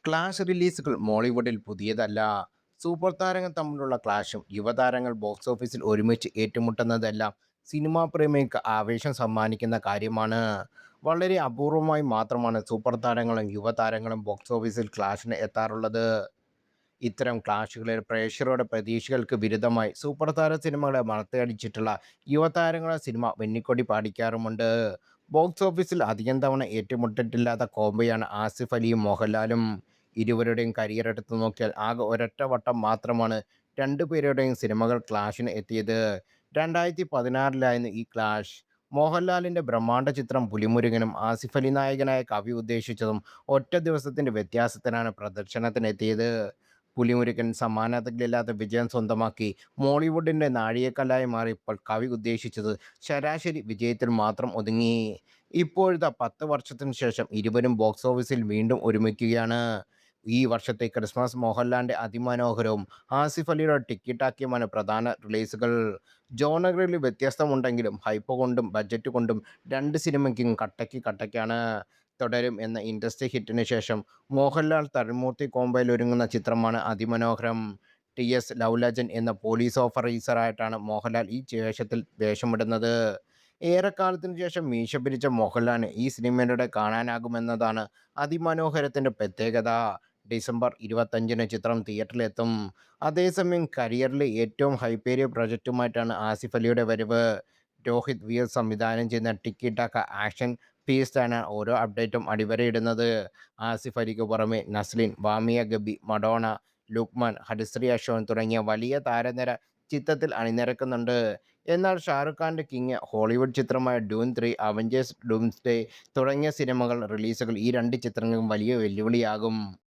Clash റിലീസുകൾ മോളിവുഡിൽ പുതിയതല്ല. Super താരങ്ങൾ തമ്മിലുള്ള ക്ലാഷും യുവതാരങ്ങൾ box ഓഫീസിൽ ഒരുമിച്ച് ഏറ്റുമുട്ടുന്നതെല്ലാം സിനിമാ പ്രേമികൾക്ക് ആവേശം സമ്മാനിക്കുന്ന കാര്യമാണ്. വളരെ അപൂർവമായി മാത്രമാണ് സൂപ്പർ താരങ്ങളും യുവതാരങ്ങളും ബോക്സ് ഓഫീസിൽ ക്ലാഷിന് എത്താറുള്ളത്. ഇത്തരം ക്ലാഷുകളിൽ പ്രേക്ഷകരുടെ പ്രതീക്ഷകൾക്ക് വിരുദ്ധമായി സൂപ്പർ താര സിനിമകളെ മറത്തടിച്ചിട്ടുള്ള യുവതാരങ്ങളുടെ സിനിമ വെന്നിക്കൊടി പാടിക്കാറുമുണ്ട്. ബോക്സ് ഓഫീസിൽ അധികം തവണ ഏറ്റുമുട്ടിട്ടില്ലാത്ത കോംബോയാണ് ആസിഫ് അലിയും മോഹൻലാലും. ഇരുവരുടെയും കരിയർ എടുത്തു നോക്കിയാൽ ആകെ ഒരൊറ്റ വട്ടം മാത്രമാണ് രണ്ടുപേരുടെയും സിനിമകൾ ക്ലാഷിന് എത്തിയത്. 2016 ഈ ക്ലാഷ്. മോഹൻലാലിന്റെ ബ്രഹ്മാണ്ഡ ചിത്രം പുലിമുരുകനും ആസിഫ് അലി നായകനായ കവി ഉദ്ദേശിച്ചതും ഒറ്റ ദിവസത്തിന്റെ വ്യത്യാസത്തിനാണ് പ്രദർശനത്തിനെത്തിയത്. പുലിമുരുകൻ സമാനതകളില്ലാത്ത വിജയം സ്വന്തമാക്കി മോളിവുഡിന്റെ നാഴികക്കല്ലായി മാറിയപ്പോൾ കവി ഉദ്ദേശിച്ചത് ശരാശരി വിജയത്തിൽ മാത്രം ഒതുങ്ങി. ഇപ്പോഴത്തെ 10 വർഷത്തിനു ശേഷം ഇരുവരും ബോക്സ് ഓഫീസിൽ വീണ്ടും ഒരുമിക്കുകയാണ്. ഈ വർഷത്തെ ക്രിസ്മസ് മോഹൻലാലിന്റെ അതിമനോഹരവും ആസിഫ് അലിയുടെ ടിക്കി ടാക്കിയുമാണ് പ്രധാന റിലീസുകൾ. ജോണറുകളിൽ വ്യത്യസ്തമുണ്ടെങ്കിലും ഹൈപ്പ് കൊണ്ടും ബജറ്റ് കൊണ്ടും രണ്ട് സിനിമയ്ക്കും കട്ടയ്ക്ക് കട്ടയ്ക്കാണ്. തുടരും എന്ന ഇൻഡസ്ട്രി ഹിറ്റിന് ശേഷം മോഹൻലാൽ തരുൺമൂർത്തി കോംബോയിൽ ഒരുങ്ങുന്ന ചിത്രമാണ് അതിമനോഹരം. ടി.എസ്. ലവ് ലെജൻഡ് എന്ന പോലീസ് ഓഫീസറായിട്ടാണ് മോഹൻലാൽ ഈ വേഷത്തിൽ വേഷമിടുന്നത്. ഏറെക്കാലത്തിനു ശേഷം മീശ പിരിച്ച മോഹൻലാലിന് ഈ സിനിമയിലൂടെ കാണാനാകുമെന്നതാണ് അതിമനോഹരത്തിന്റെ പ്രത്യേകത. ഡിസംബർ 25-ന് ചിത്രം തിയേറ്ററിലെത്തും. അതേസമയം കരിയറിലെ ഏറ്റവും ഹൈപ്പേറിയ പ്രൊജക്റ്റുമായിട്ടാണ് ആസിഫ് അലിയുടെ വരവ്. രോഹിത് വീർ സംവിധാനം ചെയ്യുന്ന ടിക്കി ടാക്ക ആക്ഷൻ ഫീസ്റ്റാണ് ഓരോ അപ്ഡേറ്റും അടിവരയിടുന്നത്. ആസിഫ് അലിക്ക് പുറമെ നസ്ലിൻ, വാമിയ ഗബി, മഡോണ, ലുക്മാൻ, ഹരിശ്രീ അശോകൻ തുടങ്ങിയ വലിയ താരനിര ചിത്രത്തിൽ അണിനിരക്കുന്നുണ്ട്. എന്നാൽ ഷാറുഖ് ഖാന്റെ കിങ്, ഹോളിവുഡ് ചിത്രമായ ഡൂൺ 3, അവഞ്ചേഴ്സ് ഡൂംസ്ഡേ തുടങ്ങിയ സിനിമകൾ റിലീസുകൾ ഈ രണ്ട് ചിത്രങ്ങൾക്കും വലിയ വെല്ലുവിളിയാകും.